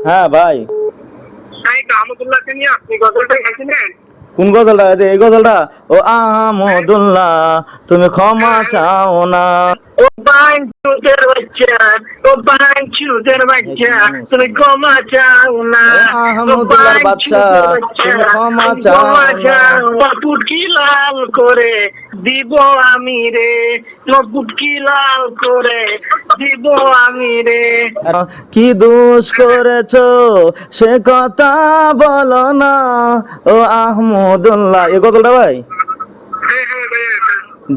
হ্যাঁ ভাই, কোন গজলটা? এই গজলটা, ও আহমদুল্লাহ তুমি ক্ষমা চাও না। ও বাঞ্চুদের বাচ্চা, ও বাঞ্চুদের বাচ্চা, তুমি ক্ষমা চাও না। ও আহমদুল্লাহর বাচ্চা তুমি ক্ষমা চাও না। পুটকি লাল করে দিব আমি রে, পুটকি লাল করে দিব আমি রে। কি দোষ করেছো সে কথা বলো না, ও আহমদুল্লাহ। এই গজলটা ভাই?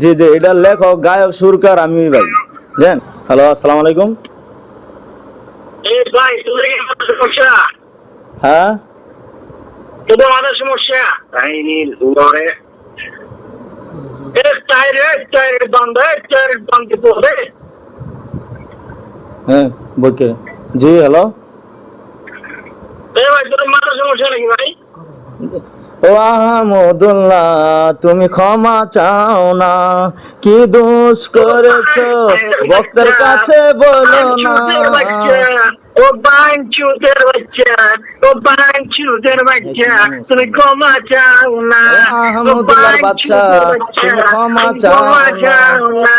জি জি, এটার লেখক গায়ক সুরকার আমি ভাই, জানেন। হ্যালো, আসসালামু আলাইকুম। ভাই তোর সমস্যা, হ্যাঁ তোদের আমাদের সমস্যা তাই নীল ঘরে টায়ারের বন্ধ পড়বে। হ্যাঁ বলকে, জি হ্যালো। ভাই তোদের মাথার সমস্যা নাকি ভাই? ও আহমদুল্লাহ তুমি ক্ষমা চাও না, কি দোষ করেছো ভক্তের কাছে বলো না। ও বাঞ্চুদের বাচ্চা, ও বাঞ্চুদের বাচ্চা তুমি ক্ষমা চাও না। ও আহমদুল্লাহর বাচ্চা তুমি ক্ষমা চাও না।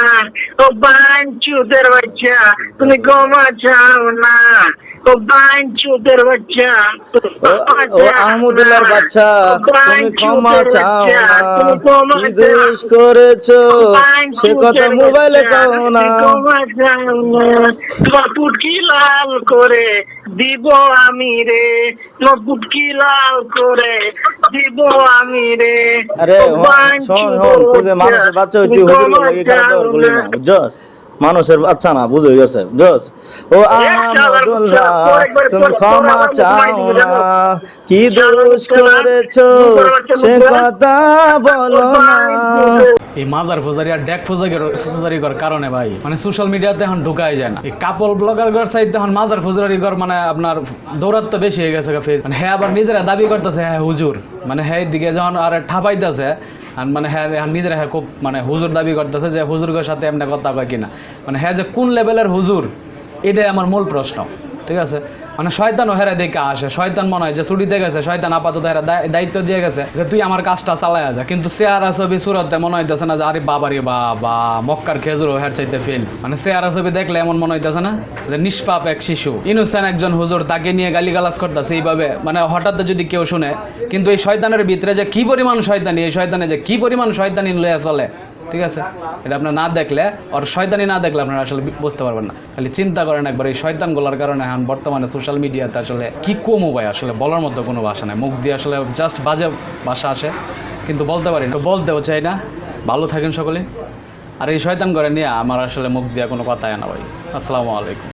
ও বাঞ্চুদের বাচ্চা তুমি ক্ষমা চাও না। ও বাঞ্চুদের বাচ্চা, ও আহমদুল্লাহর বাচ্চা তুমি ক্ষমা চাও না, কি দোষ করেছো সে কথা মোবাইলে কও না। তোমার পুটকি লাল করে দিব আমি রে, তোমার পুটকি লাল করে দিব আমি রে। আরে শোন শোন, তুই যে মানুষের বাচ্চা হইতে হুজুর লাগে খারাপ ব্যবহার করলি না, বুঝছস? মানুষের বাচ্চা না, বুঝে গেছে, বুঝছস? ও আহমদুল্লাহ তুমি ক্ষমা চাও না, কি দোষ করেছো সে কথা বলো না। এই মাজার ফুজারি আর ডেক ফুজারি করার কারণে ভাই মানে সোশ্যাল মিডিয়াতে এখন ঢুকাই যায় না। এই কাপল ব্লগার গর সাইডে এখন মাজার ফুজারি গর মানে আপনার দৌরাত্ম বেশি হয়ে গেছে ফেস। মানে হ্যাঁ আবার নিজেরা দাবি করতেছে হ্যাঁ হুজুর, মানে হ্যাঁ দিকে যখন আর ঠাপাইতেছে আর মানে হ্যাঁ নিজেরা হ্যাঁ খুব মানে হুজুর দাবি করতেছে যে হুজুরের সাথে এমনি কথা কয় কিনা, মানে হ্যাঁ যে কোন লেভেলের হুজুর, এটাই আমার মূল প্রশ্ন। ঠিক আছে, মানে শয়তানও হেরা দেখে আসে, শয়তান মনে হয় যে ছুটিতে গেছে, শয়তান আপাতত হেরা দায়িত্ব দিয়ে গেছে যে তুই আমার কাজটা চালায়া যা, কিন্তু চেহারা ছবি সুরতে মনে হইতেছে না যে আরে বাবারে বাবা মক্কার খেজুরও হের চাইতে ফেল। মানে চেহারা ছবি দেখলে এমন মনে হইতেছে না যে নিষ্পাপ এক শিশু ইনোসেন্ট একজন হুজুর, তাকে নিয়ে গালিগালাজ করতেছে এইভাবে, মানে হঠাৎ যদি কেউ শুনে। কিন্তু এই শয়তানের ভিতরে যে কি পরিমাণ শয়তানি, এই শয়তানে যে কি পরিমাণ শয়তানি লইয়া চলে, ঠিক আছে, এটা আপনার না দেখলে আর শয়তানি না দেখলে আপনারা আসলে বুঝতে পারবেন না। খালি চিন্তা করেন একবার এই শয়তানগুলোর কারণে এখন বর্তমানে সোশ্যাল মিডিয়াতে আসলে কি কমো ভাই, আসলে বলার মতো কোনো ভাষা নাই, মুখ দিয়ে আসলে জাস্ট বাজে ভাষা আসে, কিন্তু বলতে পারি না, বলতেও চাই না। ভালো থাকেন সকলে। আর এই শয়তান করে নিয়ে আমার আসলে মুখ দিয়ে কোনো কথাই না ভাই। আসসালামু আলাইকুম।